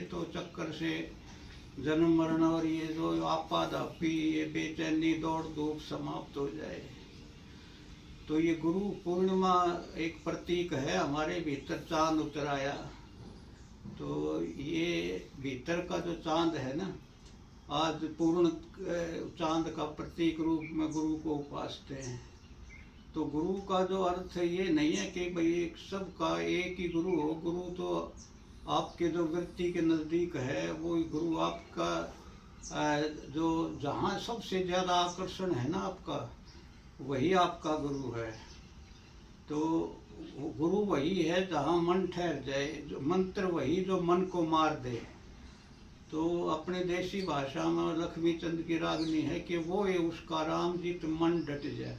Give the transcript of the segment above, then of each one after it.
तो चक्कर से जन्म मरण और ये जो आपाधापी, ये बेचैनी, दौड़ धूप समाप्त हो जाए। तो ये गुरु पूर्णिमा एक प्रतीक है, हमारे भीतर चांद उतर आया। तो ये भीतर का जो चांद है ना, आज पूर्ण चांद का प्रतीक रूप में गुरु को उपासते हैं। तो गुरु का जो अर्थ है ये नहीं है कि भाई एक सबका एक ही गुरु हो। गुरु तो आपके जो व्यक्ति के नज़दीक है वो गुरु आपका जो जहाँ सबसे ज़्यादा आकर्षण है ना आपका, वही आपका गुरु है। तो गुरु वही है जहाँ मन ठहर जाए, जो मंत्र वही जो मन को मार दे। तो अपने देसी भाषा में लक्ष्मी चंद की रागनी है कि वो है उसका राम जित मन डट जाए।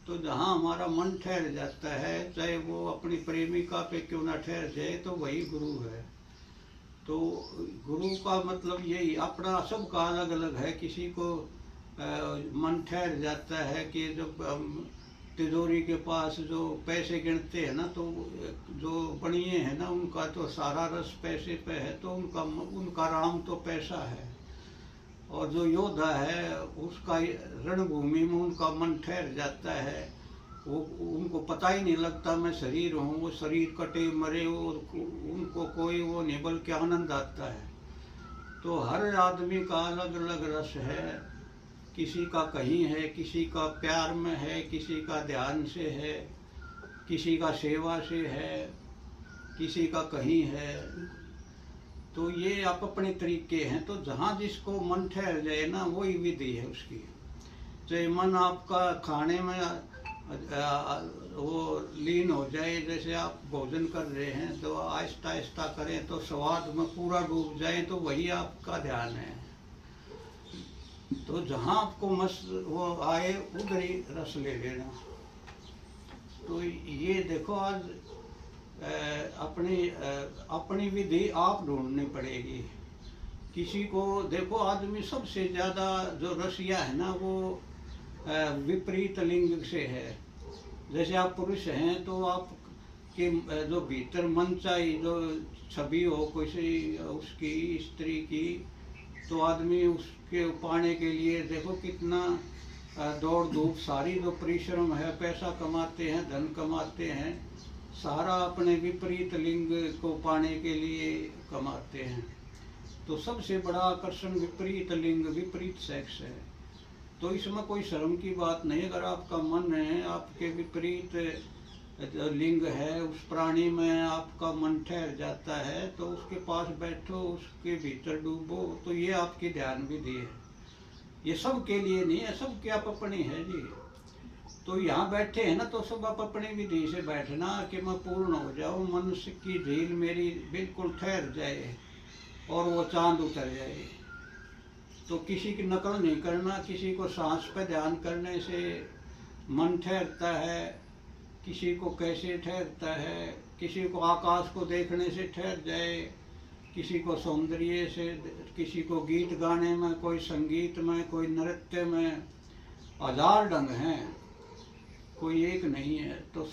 तो जहाँ हमारा मन ठहर जाता है, चाहे वो अपनी प्रेमिका पे क्यों ना ठहर जाए, तो वही गुरु है। तो गुरु का मतलब यही, अपना सबका अलग अलग है। किसी को मन ठहर जाता है कि जब तिजोरी के पास जो पैसे गिनते हैं ना, तो जो बनिए हैं ना उनका तो सारा रस पैसे पे है, तो उनका राम तो पैसा है। और जो योद्धा है उसका रणभूमि में उनका मन ठहर जाता है। वो उनको पता ही नहीं लगता मैं शरीर हूँ, वो शरीर कटे मरे, और उनको कोई वो नहीं, बल्कि आनंद आता है। तो हर आदमी का अलग अलग रस है। किसी का कहीं है, किसी का प्यार में है, किसी का ध्यान से है, किसी का सेवा से है, किसी का कहीं है। तो ये आप अपने तरीके हैं। तो जहाँ जिसको मन ठहर जाए ना, वही विधि है उसकी। चाहे मन आपका खाने में वो लीन हो जाए, जैसे आप भोजन कर रहे हैं तो आहिस्ता आहिस्ता करें, तो स्वाद में पूरा डूब जाए, तो वही आपका ध्यान है। तो जहाँ आपको मस्त वो आए उधर ही रस ले लेना। तो ये देखो आज अपनी विधि आप ढूंढनी पड़ेगी। किसी को देखो, आदमी सबसे ज़्यादा जो रसिया है ना वो विपरीत लिंग से है। जैसे आप पुरुष हैं तो आप के जो भीतर मन चाहिए, जो छवि हो किसी उसकी स्त्री की, तो आदमी उसके पाने के लिए देखो कितना दौड़ धूप, सारी जो परिश्रम है, पैसा कमाते हैं, धन कमाते हैं, सारा अपने विपरीत लिंग को पाने के लिए कमाते हैं। तो सबसे बड़ा आकर्षण विपरीत लिंग, विपरीत सेक्स है। तो इसमें कोई शर्म की बात नहीं। अगर आपका मन है, आपके विपरीत लिंग है, उस प्राणी में आपका मन ठहर जाता है, तो उसके पास बैठो, उसके भीतर डूबो। तो ये आपकी ध्यान विधि है। ये सबके लिए नहीं है, सबके आप अपनी है जी। तो यहाँ बैठे हैं ना, तो सब आप अपनी विधि से बैठना कि मैं पूर्ण हो जाऊँ, मन की झील मेरी बिल्कुल ठहर जाए और वो चांद उतर जाए। तो किसी की नकल नहीं करना। किसी को सांस पे ध्यान करने से मन ठहरता है, किसी को कैसे ठहरता है, किसी को आकाश को देखने से ठहर जाए, किसी को सौंदर्य से, किसी को गीत गाने में, कोई संगीत में, कोई नृत्य में। हजार ढंग हैं, कोई एक नहीं है। तो